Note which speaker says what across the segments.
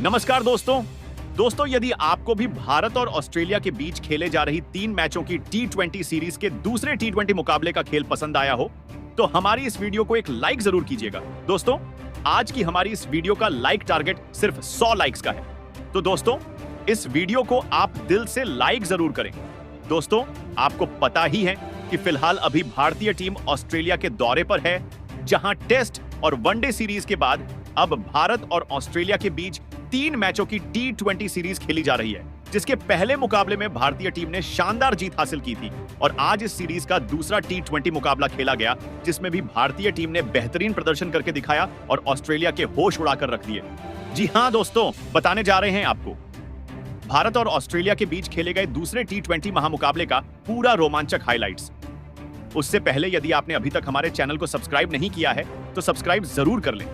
Speaker 1: नमस्कार दोस्तों यदि आपको भी भारत और ऑस्ट्रेलिया के बीच खेले जा रही 3 मैचों की T20 सीरीज के दूसरे T20 मुकाबले का खेल पसंद आया हो तो हमारी इस वीडियो को एक लाइक जरूर कीजिएगा। दोस्तों, आज की हमारी इस वीडियो का लाइक टारगेट सिर्फ 100 लाइक्स का है। तो दोस्तों, इस वीडियो को आप दिल से लाइक जरूर करें। दोस्तों, आपको पता ही है कि फिलहाल अभी भारतीय टीम ऑस्ट्रेलिया के दौरे पर है, जहां टेस्ट और वनडे सीरीज के बाद अब भारत और ऑस्ट्रेलिया के बीच 3 मैचों की T20 सीरीज खेली जा रही है, जिसके पहले मुकाबले में भारतीय टीम ने शानदार जीत हासिल की थी और आज इस सीरीज का दूसरा T20 मुकाबला खेला गया, जिसमें भी भारतीय टीम ने बेहतरीन प्रदर्शन करके दिखाया और ऑस्ट्रेलिया के होश उड़ाकर रख दिए। जी हां दोस्तों, बताने जा रहे हैं आपको भारत और ऑस्ट्रेलिया के बीच खेले गए दूसरे T20 महामुकाबले का पूरा रोमांचक हाइलाइट्स। उससे पहले यदि आपने अभी तक हमारे चैनल को सब्सक्राइब नहीं किया है तो सब्सक्राइब जरूर कर लें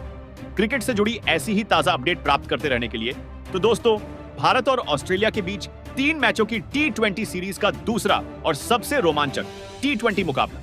Speaker 1: क्रिकेट से जुड़ी ऐसी ही ताजा अपडेट प्राप्त करते रहने के लिए। तो दोस्तों, भारत और ऑस्ट्रेलिया के बीच 3 मैचों की T20 सीरीज का दूसरा और सबसे रोमांचक T20 मुकाबला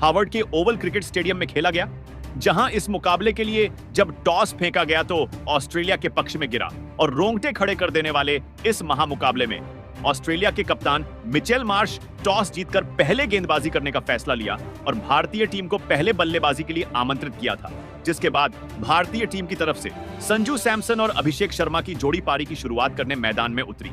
Speaker 1: हार्वर्ड के ओवल क्रिकेट स्टेडियम में खेला गया, जहां इस मुकाबले के लिए जब टॉस फेंका गया तो ऑस्ट्रेलिया के पक्ष में गिरा और रोंगटे खड़े कर देने वाले इस महामुकाबले में ऑस्ट्रेलिया के कप्तान मिचेल मार्श टॉस जीतकर पहले गेंदबाजी करने का फैसला लिया और भारतीय टीम को पहले बल्लेबाजी के लिए आमंत्रित किया था, जिसके बाद भारतीय टीम की तरफ से संजू सैमसन और अभिषेक शर्मा की जोड़ी पारी की शुरुआत करने मैदान में उतरी,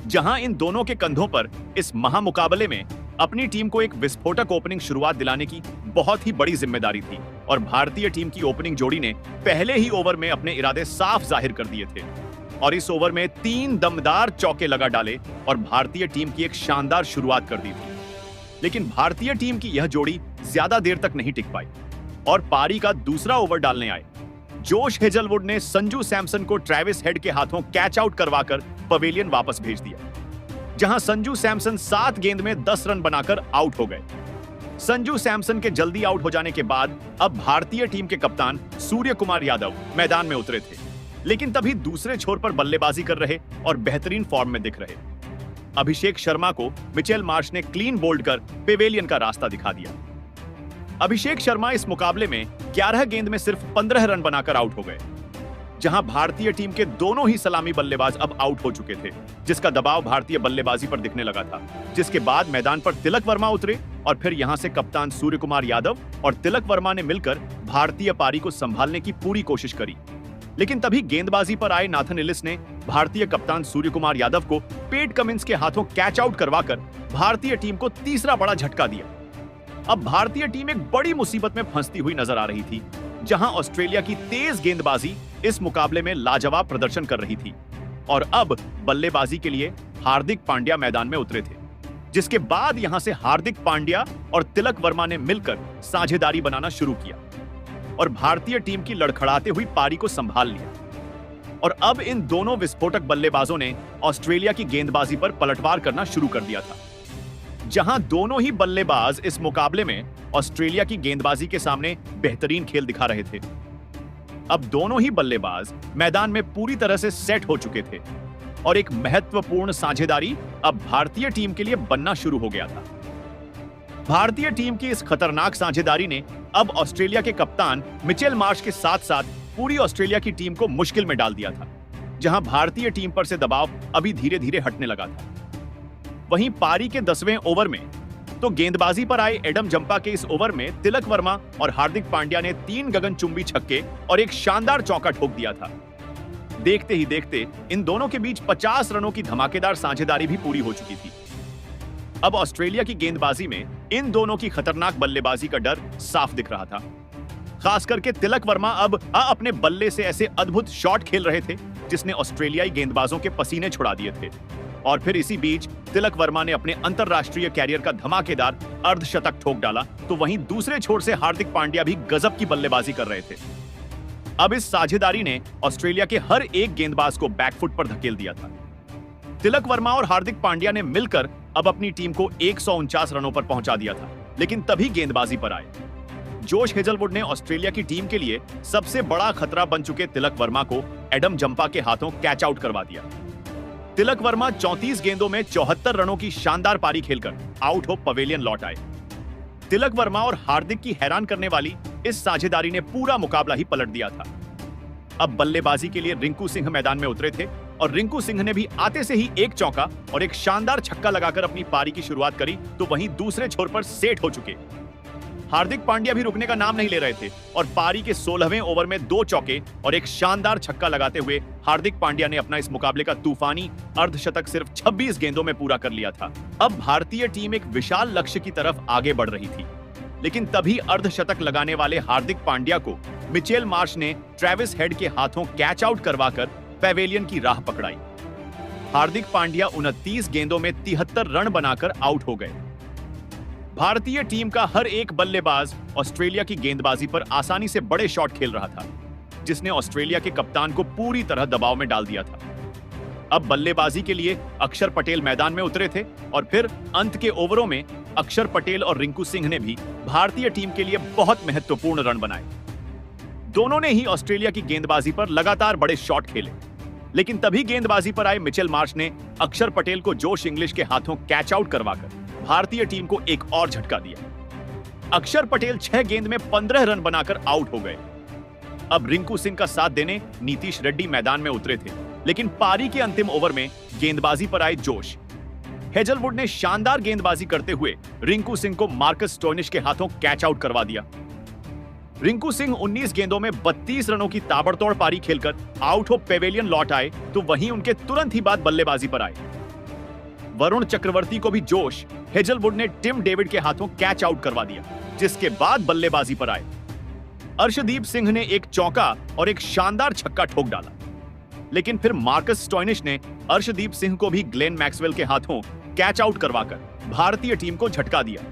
Speaker 1: जहां इन दोनों के कंधों पर इस महामुकाबले में अपनी टीम को एक विस्फोटक ओपनिंग शुरुआत दिलाने की बहुत ही बड़ी जिम्मेदारी थी और भारतीय टीम की ओपनिंग जोड़ी ने पहले ही ओवर में अपने इरादे साफ जाहिर कर दिए थे और इस ओवर में 3 दमदार चौके लगा डाले और भारतीय टीम की एक शानदार शुरुआत कर दी थी। लेकिन भारतीय टीम की यह जोड़ी ज्यादा देर तक नहीं टिक पाई और पारी का दूसरा ओवर डालने आए जोश हेजलवुड ने संजू सैमसन को ट्रेविस हेड के हाथों कैच आउट करवाकर पवेलियन वापस भेज दिया, जहां संजू सैमसन 7 गेंद में 10 रन बनाकर आउट हो गए। संजू सैमसन के जल्दी आउट हो जाने के बाद अब भारतीय टीम के कप्तान सूर्य कुमार यादव मैदान में उतरे थे, लेकिन तभी दूसरे छोर पर बल्लेबाजी कर रहे और बेहतरीन फॉर्म में दिख रहे अभिषेक शर्मा को मिचेल मार्श ने क्लीन बोल्ड कर पेवेलियन का रास्ता दिखा दिया। अभिषेक शर्मा इस मुकाबले में 11 गेंद में सिर्फ 15 रन बनाकर आउट हो गए, जहां भारतीय टीम के दोनों ही सलामी बल्लेबाज अब आउट हो चुके थे, जिसका दबाव भारतीय बल्लेबाजी पर दिखने लगा था। जिसके बाद मैदान पर तिलक वर्मा उतरे और फिर यहां से कप्तान सूर्य कुमार यादव और तिलक वर्मा ने मिलकर भारतीय पारी को संभालने की पूरी कोशिश करी, लेकिन तभी गेंदबाजी पर आए नाथन एलिस ने भारतीय कप्तान सूर्य कुमार यादव को पेट कमिंस के हाथों कैच आउट करवाकर भारतीय टीम को तीसरा बड़ा झटका दिया। अब भारतीय टीम एक बड़ी मुसीबत में फंसती हुई नजर आ रही थी, जहां ऑस्ट्रेलिया की तेज गेंदबाजी इस मुकाबले में लाजवाब प्रदर्शन कर रही थी और अब बल्लेबाजी के लिए हार्दिक पांड्या मैदान में उतरे थे, जिसके बाद यहां से हार्दिक पांड्या और तिलक वर्मा ने मिलकर साझेदारी बनाना शुरू किया और भारतीय टीम की लड़खड़ाते हुई पारी को संभाल लिया। और अब इन दोनों विस्फोटक बल्लेबाजों ने ऑस्ट्रेलिया की गेंदबाजी पर पलटवार करना शुरू कर दिया था, जहां दोनों ही बल्लेबाज इस मुकाबले में ऑस्ट्रेलिया की गेंदबाजी के सामने बेहतरीन खेल दिखा रहे थे। अब दोनों ही बल्लेबाज मैदान में पूरी तरह से सेट हो चुके थे और एक महत्वपूर्ण साझेदारी अब भारतीय टीम के लिए बनना शुरू हो गया था। भारतीय टीम की इस खतरनाक साझेदारी ने अब ऑस्ट्रेलिया के कप्तान मिचेल मार्श के साथ साथ पूरी ऑस्ट्रेलिया की टीम को मुश्किल में डाल दिया था, जहां भारतीय टीम पर से दबाव अभी धीरे धीरे हटने लगा था। वहीं पारी के 10वें ओवर में तो गेंदबाजी पर आए एडम जंपा के इस ओवर में तिलक वर्मा और हार्दिक पांड्या ने 3 गगनचुंबी छक्के और एक शानदार चौका ठोक दिया था। देखते ही देखते इन दोनों के बीच 50 रनों की धमाकेदार साझेदारी भी पूरी हो चुकी थी। अब ऑस्ट्रेलिया की गेंदबाजी में इन दोनों की खतरनाक बल्लेबाजी का डर साफ दिख रहा था। खास करके तिलक वर्मा अब अपने बल्ले से ऐसे अद्भुत शॉट खेल रहे थे जिसने ऑस्ट्रेलियाई गेंदबाजों के पसीने छुड़ा दिए थे। और फिर इसी बीच तिलक वर्मा ने अपने अंतरराष्ट्रीय कैरियर का धमाकेदार अर्धशतक ठोक डाला, तो वहीं दूसरे छोर से हार्दिक पांड्या भी गजब की बल्लेबाजी कर रहे थे। अब इस साझेदारी ने ऑस्ट्रेलिया के हर एक गेंदबाज को बैकफुट पर धकेल दिया था। तिलक वर्मा और हार्दिक पांड्या ने मिलकर अब अपनी टीम को 149 रनों पर पहुंचा दिया था, लेकिन तभी गेंदबाजी पर आए जोश हेजलवुड ने ऑस्ट्रेलिया की टीम के लिए सबसे बड़ा खतरा बन चुके तिलक वर्मा को एडम जंपा के हाथों कैच आउट करवा दिया। तिलक वर्मा 34 गेंदों में 74 रनों की शानदार पारी खेलकर आउट हो पवेलियन लौट आए। तिलक वर्मा और हार्दिक की हैरान करने वाली इस साझेदारी ने पूरा मुकाबला ही पलट दिया था। अब बल्लेबाजी के लिए रिंकू सिंह मैदान में उतरे थे और रिंकू सिंह ने भी आते से ही एक चौका और एक शानदार छक्का लगाकर अपनी पारी की शुरुआत करी, तो वहीं दूसरे छोर पर सेट हो चुके हार्दिक पांड्या भी रुकने का नाम नहीं ले रहे थे और पारी के 16वें ओवर में 2 चौके और एक शानदार छक्का लगाते हुए हार्दिक पांड्या ने अपना इस मुकाबले का तूफानी अर्धशतक सिर्फ 26 गेंदों में पूरा कर लिया था। अब भारतीय टीम एक विशाल लक्ष्य की तरफ आगे बढ़ रही थी, लेकिन तभी अर्धशतक लगाने वाले हार्दिक पांड्या को मिचेल मार्श ने ट्रेविस हेड के हाथों कैच आउट करवाकर पेवेलियन की राह पकड़ाई। हार्दिक पांड्या 29 गेंदों में 73 रन बनाकर आउट हो गए। भारतीय टीम का हर एक बल्लेबाज ऑस्ट्रेलिया की गेंदबाजी पर आसानी से बड़े शॉट खेल रहा था, जिसने ऑस्ट्रेलिया के कप्तान को पूरी तरह दबाव में डाल दिया था। अब बल्लेबाजी के लिए अक्षर पटेल मैदान में उतरे थे और फिर अंत के ओवरों में अक्षर पटेल और रिंकू सिंह ने भी भारतीय टीम के लिए बहुत महत्वपूर्ण रन बनाए। दोनों ने ही ऑस्ट्रेलिया की गेंदबाजी पर लगातार बड़े शॉट खेले, लेकिन तभी गेंदबाजी पर आए मिचेल मार्श ने अक्षर पटेल को जोश इंग्लिश के हाथों कैच आउट करवाकर भारतीय टीम को एक और झटका दिया। अक्षर पटेल 6 गेंद में 15 रन बनाकर आउट हो गए। अब रिंकू सिंह का साथ देने नीतीश रेड्डी मैदान में उतरे थे, लेकिन पारी के अंतिम ओवर में गेंदबाजी पर आए जोश। हेजलवुड ने शानदार गेंदबाजी करते हुए रिंकू सिंह को मार्कस स्टोइनिस के हाथों कैच आउट करवा दिया। रिंकू सिंह 19 गेंदों में 32 रनों की ताबड़तोड़ पारी खेलकर आउट हो पेवेलियन लौट आए, तो वहीं उनके तुरंत ही बाद बल्लेबाजी पर आए वरुण चक्रवर्ती को भी जोश हेजलवुड ने टिम डेविड के हाथों कैच आउट करवा दिया, जिसके बाद बल्लेबाजी पर आए अर्शदीप सिंह ने एक चौका और एक शानदार छक्का ठोक डाला, लेकिन फिर मार्कस स्टोइनिस ने अर्शदीप सिंह को भी ग्लेन मैक्सवेल के हाथों कैच आउट करवाकर भारतीय टीम को झटका दिया।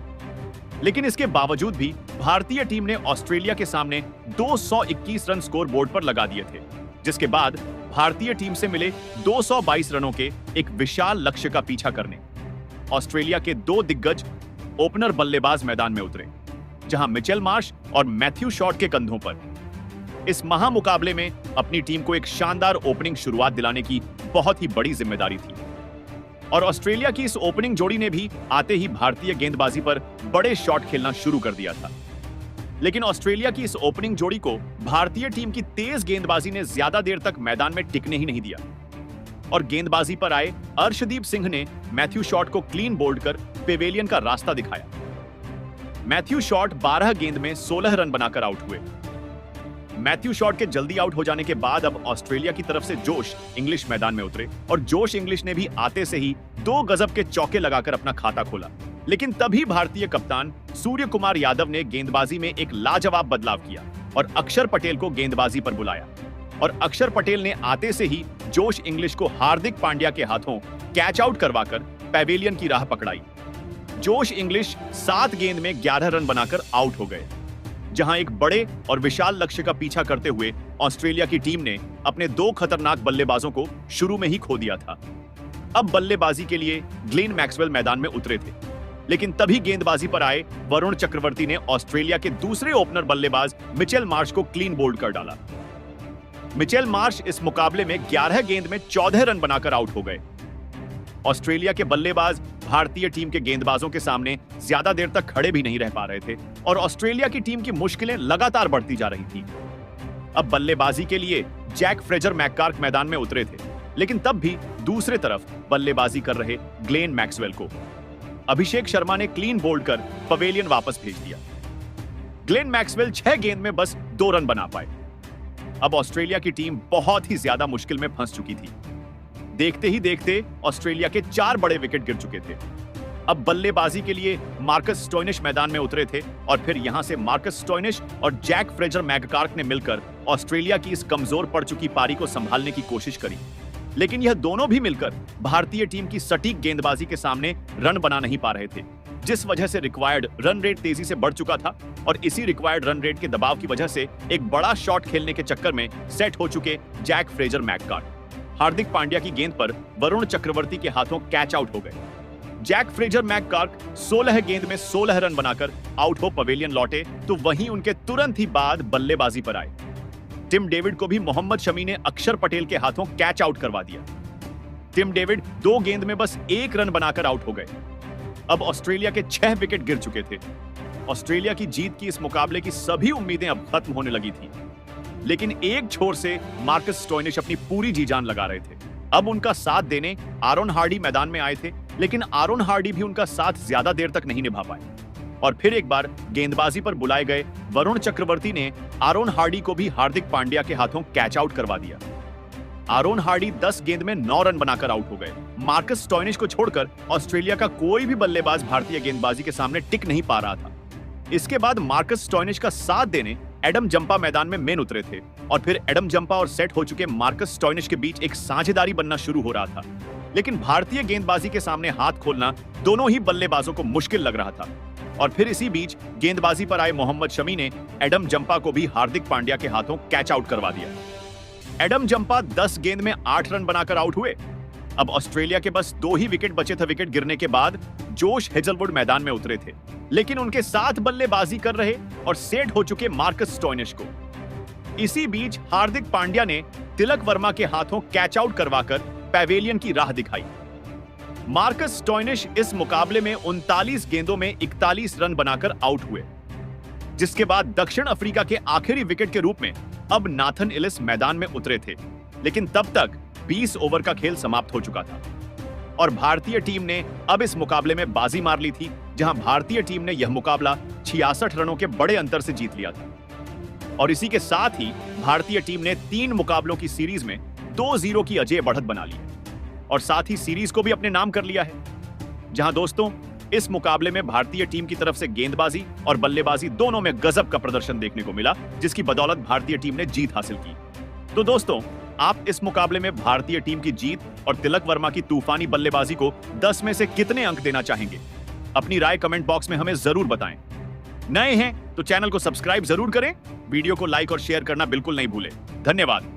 Speaker 1: लेकिन इसके बावजूद भी भारतीय टीम ने ऑस्ट्रेलिया के सामने 221 रन स्कोर बोर्ड पर लगा दिए थे, जिसके बाद भारतीय टीम से मिले 222 रनों के एक विशाल लक्ष्य का पीछा करने ऑस्ट्रेलिया के 2 दिग्गज ओपनर बल्लेबाज मैदान में उतरे, जहां मिचेल मार्श और मैथ्यू शॉट के कंधों पर इस महामुकाबले में अपनी टीम को एक शानदार ओपनिंग शुरुआत दिलाने की बहुत ही बड़ी जिम्मेदारी थी। और ऑस्ट्रेलिया की इस ओपनिंग जोड़ी ने भी आते ही भारतीय गेंदबाजी पर बड़े शॉट खेलना शुरू कर दिया था, लेकिन ऑस्ट्रेलिया की इस ओपनिंग जोड़ी को भारतीय टीम की तेज गेंदबाजी ने ज्यादा देर तक मैदान में टिकने ही नहीं दिया और गेंदबाजी पर आए अर्शदीप सिंह ने मैथ्यू शॉट को क्लीन बोल्ड कर पेवेलियन का रास्ता दिखाया। मैथ्यू शॉट 12 गेंद में 16 रन बनाकर आउट हुए। मैथ्यू शॉट के जल्दी आउट हो जाने के बाद अब ऑस्ट्रेलिया की तरफ से जोश इंग्लिश मैदान में उतरे और जोश इंग्लिश ने भी आते से ही 2 गजब के चौके लगाकर अपना खाता खोला, लेकिन तभी भारतीय कप्तान सूर्य कुमार यादव ने गेंदबाजी में एक लाजवाब बदलाव किया और अक्षर पटेल को गेंदबाजी पर बुलाया और अक्षर पटेल ने आते से ही जोश इंग्लिश को हार्दिक पांड्या के हाथों कैच आउट करवाकर पेवेलियन की राह पकड़ाई। जोश इंग्लिश 7 गेंद में 11 रन बनाकर आउट हो गए, जहां एक बड़े और विशाल लक्ष्य का पीछा करते हुए ऑस्ट्रेलिया की टीम ने अपने 2 खतरनाक बल्लेबाजों को शुरू में ही खो दिया था। अब बल्लेबाजी के लिए ग्लेन मैक्सवेल मैदान में उतरे थे, लेकिन तभी गेंदबाजी पर आए वरुण चक्रवर्ती ने ऑस्ट्रेलिया के दूसरे ओपनर बल्लेबाज मिचेल मार्श को क्लीन बोल्ड कर डाला। मिचेल मार्श इस मुकाबले में 11 गेंद में 14 रन बनाकर आउट हो गए। ऑस्ट्रेलिया के बल्लेबाज भारतीय टीम के गेंदबाजों के सामने ज्यादा देर तक खड़े भी नहीं रह पा रहे थे और ऑस्ट्रेलिया की टीम की मुश्किलें लगातार बढ़ती जा रही थी। अब बल्लेबाजी के लिए जैक फ्रेजर मैककार्क मैदान में उतरे थे, लेकिन तब भी दूसरे तरफ बल्लेबाजी कर रहे ग्लेन मैक्सवेल को अभिषेक शर्मा ने क्लीन बोल्ड कर पवेलियन वापस भेज दिया। ग्लेन मैक्सवेल 6 गेंद में बस 2 रन बना पाए। अब ऑस्ट्रेलिया की टीम बहुत ही ज्यादा मुश्किल में फंस चुकी थी। देखते ही देखते ऑस्ट्रेलिया के 4 बड़े विकेट गिर चुके थे। अब बल्लेबाजी के लिए मार्कस स्टोइनिस मैदान में उतरे थे और फिर यहां से मार्कस स्टोइनिस और जैक फ्रेजर मैककार्क ने मिलकर ऑस्ट्रेलिया की इस कमजोर पड़ चुकी पारी को संभालने की कोशिश करी, लेकिन यह दोनों भी मिलकर भारतीय टीम की सटीक गेंदबाजी के सामने रन बना नहीं पा रहे थे, जिस वजह से रिक्वायर्ड रन रेट तेजी से बढ़ चुका था और इसी रिक्वायर्ड रन रेट के दबाव की वजह से एक बड़ा शॉट खेलने के चक्कर में सेट हो चुके जैक फ्रेजर मैककार्क हार्दिक पांड्या की गेंद पर वरुण चक्रवर्ती के हाथों कैच आउट हो गए। जैक फ्रेजर मैककार्क 16 गेंद में 16 रन बनाकर आउट हो पवेलियन लौटे, तो वहीं उनके तुरंत ही बाद बल्लेबाजी पर आए टिम डेविड को भी मोहम्मद शमी ने अक्षर पटेल के हाथों कैच आउट करवा दिया। टिम डेविड 2 गेंद में बस 1 रन बनाकर आउट हो गए। अब ऑस्ट्रेलिया के 6 विकेट गिर चुके थे। ऑस्ट्रेलिया की जीत की इस मुकाबले की सभी उम्मीदें अब खत्म होने लगी थी। लेकिन एक छोर से मार्कस स्टोइनिस अपनी पूरी जी जान लगा रहे थे। अब उनका साथ देने आरोन हार्डी मैदान में आए थे, लेकिन आरोन हार्डी भी उनका साथ ज्यादा देर तक नहीं निभा पाए और फिर एक बार गेंदबाजी पर बुलाए गए वरुण चक्रवर्ती ने आरोन हार्डी को भी हार्दिक पांड्या के हाथों कैच आउट करवा दिया। आरोन हार्डी 10 गेंद में 9 रन बनाकर आउट हो गए। मार्कस स्टोइनिस को छोड़कर ऑस्ट्रेलिया का कोई भी बल्लेबाज भारतीय गेंदबाजी के सामने टिक नहीं पा रहा था। इसके बाद मार्कस स्टोइनिस का साथ देने एडम जंपा मैदान में मेन उतरे थे और फिर एडम जंपा और सेट हो चुके मार्कस स्टोइनिस के बीच एक साझेदारी बनना शुरू हो रहा था। लेकिन भारतीय गेंदबाजी के सामने हाथ खोलना दोनों ही बल्लेबाजों को मुश्किल लग रहा था और फिर इसी बीच गेंदबाजी पर आए मोहम्मद शमी ने एडम जंपा को भी हार्दिक पांड्या के हाथों कैच आउट करवा दिया। एडम जंपा 10 गेंद में 8 रन बनाकर आउट हुए। अब ऑस्ट्रेलिया के बस 2 ही विकेट बचे थे। विकेट गिरने के बाद जोश हेजलवुड मैदान में उतरे थे, लेकिन उनके साथ बल्लेबाजी कर रहे और सेट हो चुके मार्कस स्टोइनिस को। इसी बीच हार्दिक पांड्या ने तिलक वर्मा के हाथों कैच आउट करवाकर पैवेलियन की राह दिखाई। मार्कस स्टोइनिस इस मुकाबले में 39 गेंदों में 41 रन बनाकर आउट हुए, जिसके बाद दक्षिण अफ्रीका के आखिरी विकेट के रूप में अब नाथन इलिस मैदान में उतरे थे। लेकिन तब तक 20 ओवर का खेल समाप्त हो चुका था और भारतीय टीम ने अब इस मुकाबले में बाजी मार ली थी, जहां भारतीय टीम ने यह मुकाबला 66 रनों के बड़े अंतर से जीत लिया था। और इसी के साथ ही भारतीय टीम ने 3 मुकाबलों की सीरीज में 2-0 की अजेय बढ़त बना ली और साथ ही सीरीज को भी अपने नाम कर लिया है। जहां दोस्तों इस मुकाबले में भारतीय टीम की तरफ से गेंदबाजी और बल्लेबाजी दोनों में गजब का प्रदर्शन देखने को मिला, जिसकी बदौलत भारतीय टीम ने जीत हासिल की। तो दोस्तों, आप इस मुकाबले में भारतीय टीम की जीत और तिलक वर्मा की तूफानी बल्लेबाजी को 10 में से कितने अंक देना चाहेंगे? अपनी राय कमेंट बॉक्स में हमें जरूर बताएं। नए हैं तो चैनल को सब्सक्राइब जरूर करें, वीडियो को लाइक और शेयर करना बिल्कुल नहीं भूलें। धन्यवाद।